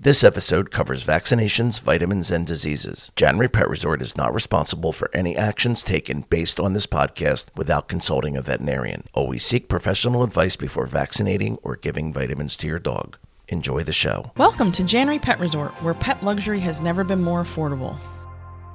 This episode covers vaccinations, vitamins, and diseases. Janry Pet Resort is not responsible for any actions taken based on this podcast without consulting a veterinarian. Always seek professional advice before vaccinating or giving vitamins to your dog. Enjoy the show. Welcome to Janry Pet Resort, where pet luxury has never been more affordable.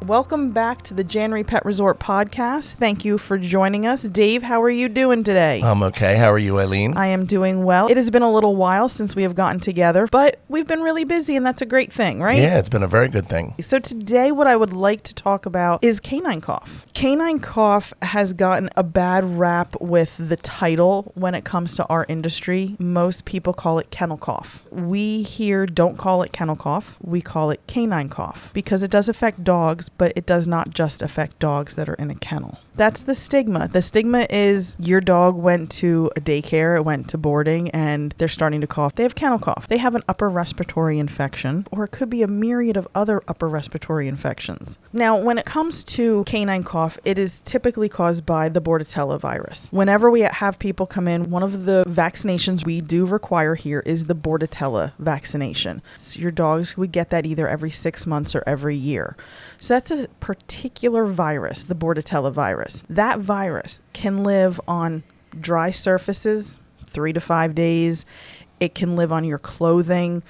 Welcome back to the Janry Pet Resort podcast. Thank you for joining us. Dave, how are you doing today? I'm okay. How are you, Eileen? I am doing well. It has been a little while since we have gotten together, but we've been really busy, and that's a great thing, right? Yeah, it's been a very good thing. So today what I would like to talk about is canine cough. Canine cough has gotten a bad rap with the title when it comes to our industry. Most people call it kennel cough. We here don't call it kennel cough. We call it canine cough because it does affect dogs, but it does not just affect dogs that are in a kennel. That's the stigma. The stigma is your dog went to a daycare, it went to boarding, and they're starting to cough. They have kennel cough. They have an upper respiratory infection, or it could be a myriad of other upper respiratory infections. Now, when it comes to canine cough, it is typically caused by the Bordetella virus. Whenever we have people come in, one of the vaccinations we do require here is the Bordetella vaccination. So your dogs would get that either every 6 months or every year. So that's a particular virus, the Bordetella virus. That virus can live on dry surfaces, 3 to 5 days. It can live on your clothing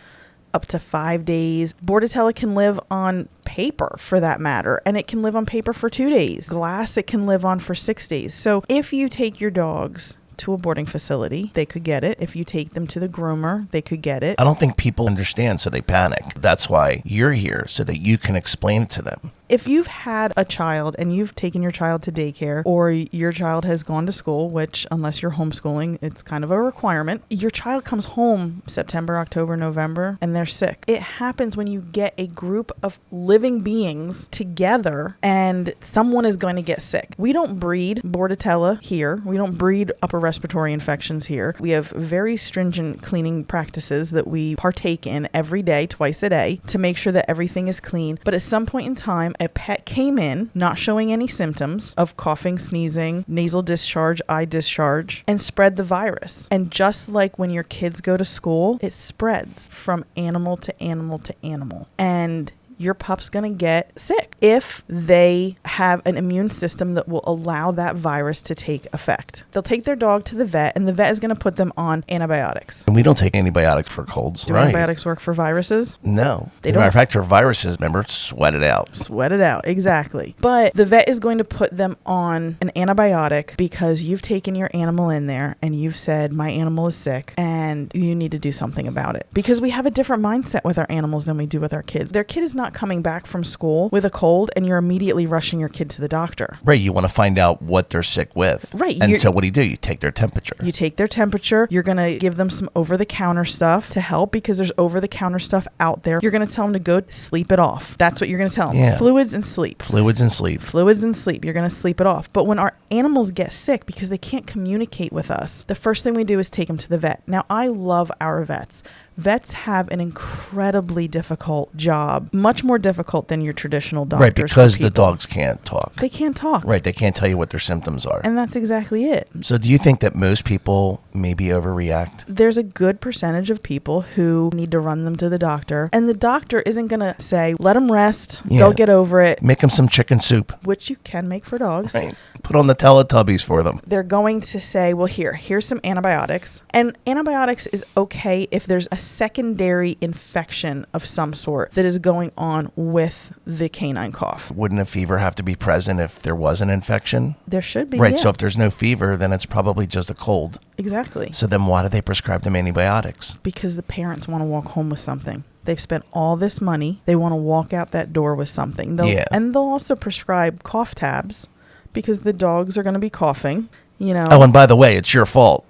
up to 5 days. Bordetella can live on paper for that matter, and it can live on paper for 2 days. Glass, it can live on for 6 days. So if you take your dogs to a boarding facility, they could get it. If you take them to the groomer, they could get it. I don't think people understand, so they panic. That's why you're here, so that you can explain it to them. If you've had a child and you've taken your child to daycare, or your child has gone to school, which unless you're homeschooling, it's kind of a requirement, your child comes home September, October, November, and they're sick. It happens when you get a group of living beings together and someone is going to get sick. We don't breed Bordetella here. We don't breed upper respiratory infections here. We have very stringent cleaning practices that we partake in every day, twice a day, to make sure that everything is clean. But at some point in time, a pet came in not showing any symptoms of coughing, sneezing, nasal discharge, eye discharge, and spread the virus. And just like when your kids go to school, it spreads from animal to animal to animal. And your pup's going to get sick if they have an immune system that will allow that virus to take effect. They'll take their dog to the vet, and the vet is going to put them on antibiotics. And we don't take antibiotics for colds, Do right? antibiotics work for viruses? No. They As a don't. matter of fact, for viruses, remember, sweat it out. Sweat it out, exactly. But the vet is going to put them on an antibiotic because you've taken your animal in there and you've said, my animal is sick and you need to do something about it. Because we have a different mindset with our animals than we do with our kids. Their kid is not coming back from school with a cold and you're immediately rushing your kid to the doctor. Right, you want to find out what they're sick with. Right. And so what do? You take their temperature. You take their temperature. You're going to give them some over-the-counter stuff to help because there's over-the-counter stuff out there. You're going to tell them to go sleep it off. That's what you're going to tell them. Yeah. Fluids and sleep. Fluids and sleep. Fluids and sleep. You're going to sleep it off. But when our animals get sick because they can't communicate with us, the first thing we do is take them to the vet. Now, I love our vets. Vets have an incredibly difficult job, much more difficult than your traditional doctors. Right, because the dogs can't talk. They can't talk. Right, they can't tell you what their symptoms are. And that's exactly it. So do you think that most people maybe overreact? There's a good percentage of people who need to run them to the doctor, and the doctor isn't going to say, let them rest, they'll get over it. Make them some chicken soup. Which you can make for dogs. Right. Put on the Teletubbies for them. They're going to say, well, here's some antibiotics. And antibiotics is okay if there's a secondary infection of some sort that is going on with the canine cough. Wouldn't a fever have to be present if there was an infection? There should be, Right, yeah. so if there's no fever, then it's probably just a cold. Exactly. So then why do they prescribe them antibiotics? Because the parents want to walk home with something. They've spent all this money. They want to walk out that door with something. And they'll also prescribe cough tabs because the dogs are going to be coughing, you know. Oh, and by the way, it's your fault.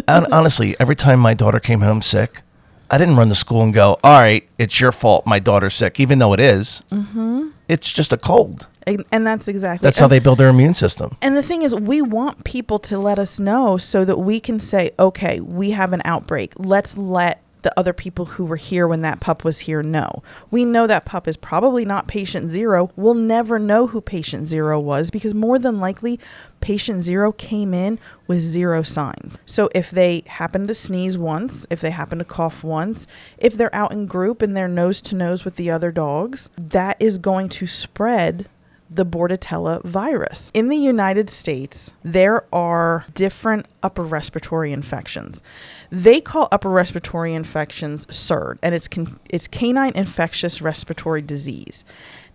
Honestly, every time my daughter came home sick, I didn't run to school and go, all right, it's your fault my daughter's sick, even though it is. Mm-hmm. It's just a cold. And that's exactly. That's how they build their immune system. And the thing is, we want people to let us know so that we can say, okay, we have an outbreak. Let's let the other people who were here when that pup was here know. We know that pup is probably not patient 0. We'll never know who patient 0 was because more than likely patient 0 came in with 0 signs. So if they happen to sneeze once, if they happen to cough once, if they're out in group and they're nose to nose with the other dogs, that is going to spread the Bordetella virus. In the United States, there are different upper respiratory infections. They call upper respiratory infections CIRD, and it's canine infectious respiratory disease.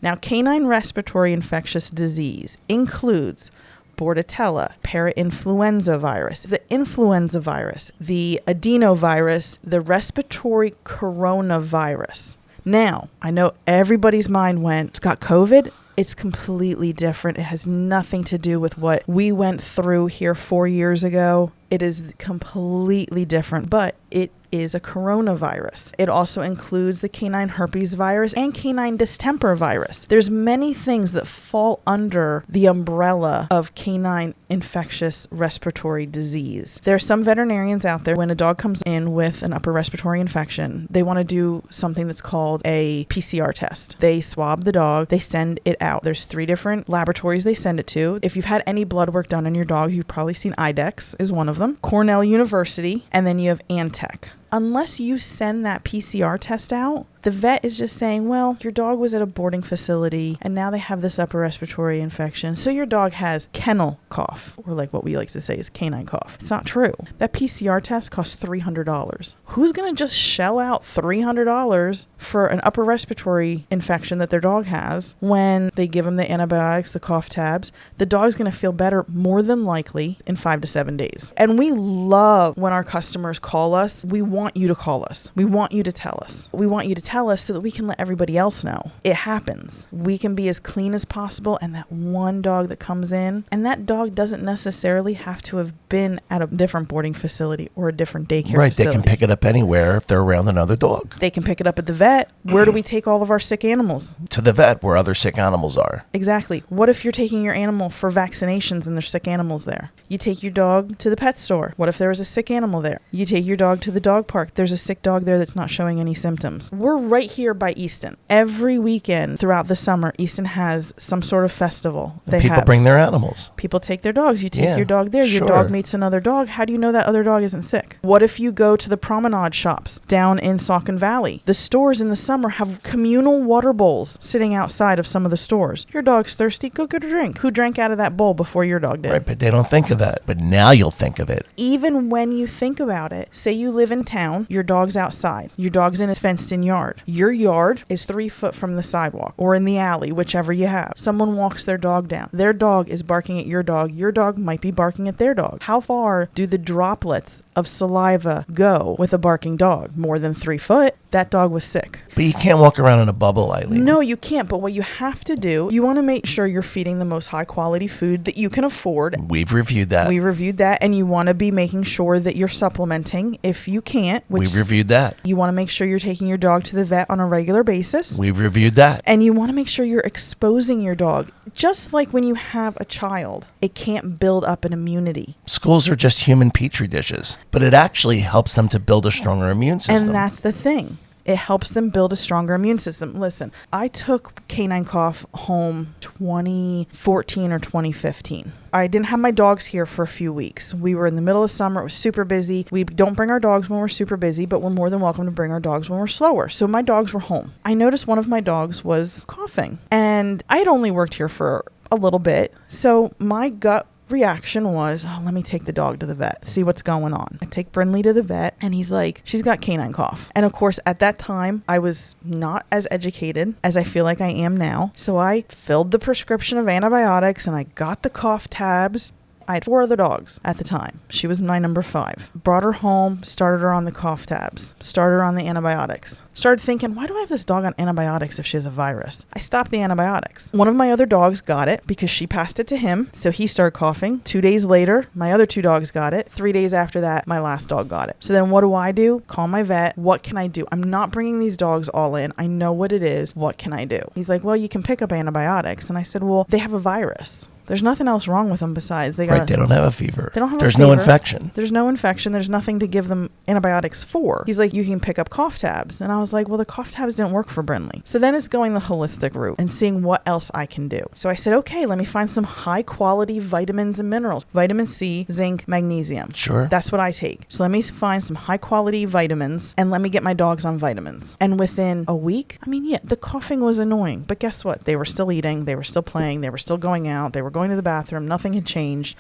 Now, canine respiratory infectious disease includes Bordetella, parainfluenza virus, the influenza virus, the adenovirus, the respiratory coronavirus. Now, I know everybody's mind went, it's got COVID. It's completely different. It has nothing to do with what we went through here 4 years ago. It is completely different, but it is a coronavirus. It also includes the canine herpes virus and canine distemper virus. There's many things that fall under the umbrella of canine infectious respiratory disease. There are some veterinarians out there, when a dog comes in with an upper respiratory infection, they want to do something that's called a PCR test. They swab the dog, they send it out. There's 3 different laboratories they send it to. If you've had any blood work done on your dog, you've probably seen IDEXX is one of them, Cornell University, and then you have Antech. Unless you send that PCR test out, the vet is just saying, well, your dog was at a boarding facility and now they have this upper respiratory infection. So your dog has kennel cough, or like what we like to say is canine cough. It's not true. That PCR test costs $300. Who's going to just shell out $300 for an upper respiratory infection that their dog has when they give them the antibiotics, the cough tabs? The dog's going to feel better more than likely in 5 to 7 days. And we love when our customers call us. We want you to call us. We want you to tell us. We want you to tell us so that we can let everybody else know. It happens. We can be as clean as possible, and that one dog that comes in, and that dog doesn't necessarily have to have been at a different boarding facility or a different daycare Right, facility. they can pick it up anywhere if they're around another dog. They can pick it up at the vet. Where do we take all of our sick animals? To the vet, where other sick animals are. Exactly. What if you're taking your animal for vaccinations and there's sick animals there? You take your dog to the pet store. What if there was a sick animal there? You take your dog to the dog park. There's a sick dog there that's not showing any symptoms. We're right here by Easton. Every weekend throughout the summer, Easton has some sort of festival. People bring their animals. People take their dogs. You take your dog there. Your sure. dog meets another dog. How do you know that other dog isn't sick? What if you go to the promenade shops down in Saucon Valley? The stores in the summer have communal water bowls sitting outside of some of the stores. Your dog's thirsty. Go get a drink. Who drank out of that bowl before your dog did? Right, but they don't think of that. But now you'll think of it. Even when you think about it, say you live in town, your dog's outside. Your dog's in a fenced-in yard. Your yard is 3 foot from the sidewalk or in the alley, whichever you have. Someone walks their dog down. Their dog is barking at your dog. Your dog might be barking at their dog. How far do the droplets of saliva go with a barking dog? More than 3 foot? That dog was sick. But you can't walk around in a bubble, Eileen. No, you can't. But what you have to do, you want to make sure you're feeding the most high quality food that you can afford. We've reviewed that. We reviewed that. And you want to be making sure that you're supplementing if you can't. We've reviewed that. You want to make sure you're taking your dog to the vet on a regular basis. We've reviewed that. And you want to make sure you're exposing your dog. Just like when you have a child, it can't build up an immunity. Schools are just human petri dishes, but it actually helps them to build a stronger immune system. And that's the thing. It helps them build a stronger immune system. Listen, I took canine cough home 2014 or 2015. I didn't have my dogs here for a few weeks. We were in the middle of summer. It was super busy. We don't bring our dogs when we're super busy, but we're more than welcome to bring our dogs when we're slower. So my dogs were home. I noticed one of my dogs was coughing, and I had only worked here for a little bit. So my gut reaction was, let me take the dog to the vet, see what's going on. I take Brinley to the vet, and he's like, she's got canine cough. And of course, at that time, I was not as educated as I feel like I am now. So I filled the prescription of antibiotics, and I got the cough tabs. I had 4 other dogs at the time. She was my number 5. Brought her home, started her on the cough tabs, started her on the antibiotics. Started thinking, why do I have this dog on antibiotics if she has a virus? I stopped the antibiotics. One of my other dogs got it because she passed it to him, so he started coughing. 2 days later, my other 2 dogs got it. 3 days after that, my last dog got it. So then what do? Call my vet. What can I do? I'm not bringing these dogs all in. I know what it is. What can I do? He's like, well, you can pick up antibiotics. And I said, well, they have a virus. There's nothing else wrong with them besides they Right, they don't have a fever. They don't have There's a fever. no infection. There's no infection. There's nothing to give them antibiotics for. He's like, you can pick up cough tabs. And I was like, well, the cough tabs didn't work for Brinley. So then it's going the holistic route and seeing what else I can do. So I said, okay, let me find some high quality vitamins and minerals. Vitamin C, zinc, magnesium. Sure. That's what I take. So let me find some high quality vitamins and let me get my dogs on vitamins. And within a week, the coughing was annoying. But guess what? They were still eating. They were still playing. They were still going out. They were going to the bathroom. Nothing had changed.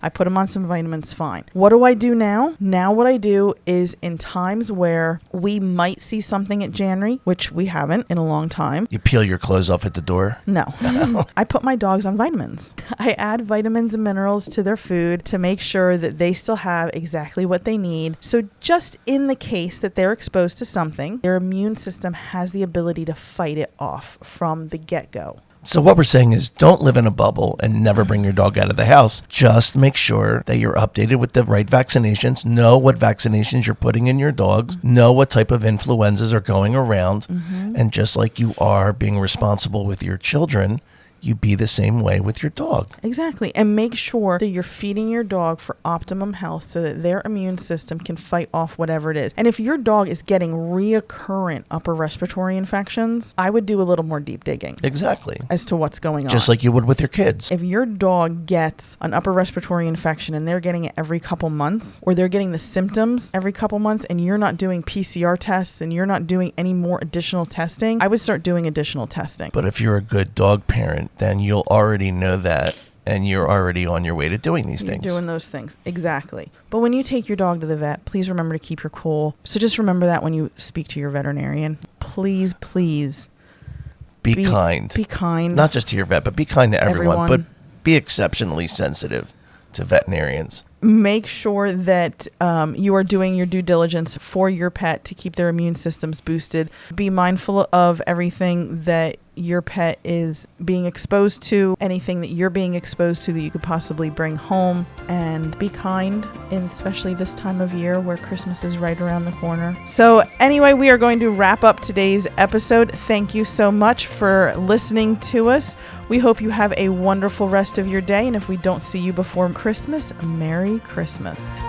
I put them on some vitamins, fine. What do I do now? Now what I do is in times where we might see something at Janry, which we haven't in a long time. You peel your clothes off at the door? No. I put my dogs on vitamins. I add vitamins and minerals to their food to make sure that they still have exactly what they need. So just in the case that they're exposed to something, their immune system has the ability to fight it off from the get-go. So what we're saying is don't live in a bubble and never bring your dog out of the house. Just make sure that you're updated with the right vaccinations, know what vaccinations you're putting in your dogs, know what type of influenzas are going around, and just like you are being responsible with your children, you be the same way with your dog. Exactly. And make sure that you're feeding your dog for optimum health so that their immune system can fight off whatever it is. And if your dog is getting reoccurrent upper respiratory infections, I would do a little more deep digging. Exactly. As to what's going on. Just like you would with your kids. If your dog gets an upper respiratory infection and they're getting it every couple months, or they're getting the symptoms every couple months and you're not doing PCR tests and you're not doing any more additional testing, I would start doing additional testing. But if you're a good dog parent, then you'll already know that and you're already on your way to doing these things. You're doing those things. Exactly. But when you take your dog to the vet, please remember to keep your cool. So just remember that when you speak to your veterinarian. Please, please. Be kind. Be kind. Not just to your vet, but be kind to everyone. But be exceptionally sensitive to veterinarians. Make sure that you are doing your due diligence for your pet to keep their immune systems boosted. Be mindful of everything that your pet is being exposed to, anything that you're being exposed to that you could possibly bring home, and be kind, especially this time of year where Christmas is right around the corner. So anyway, we are going to wrap up today's episode. Thank you so much for listening to us. We hope you have a wonderful rest of your day, and if we don't see you before Christmas, Merry Christmas.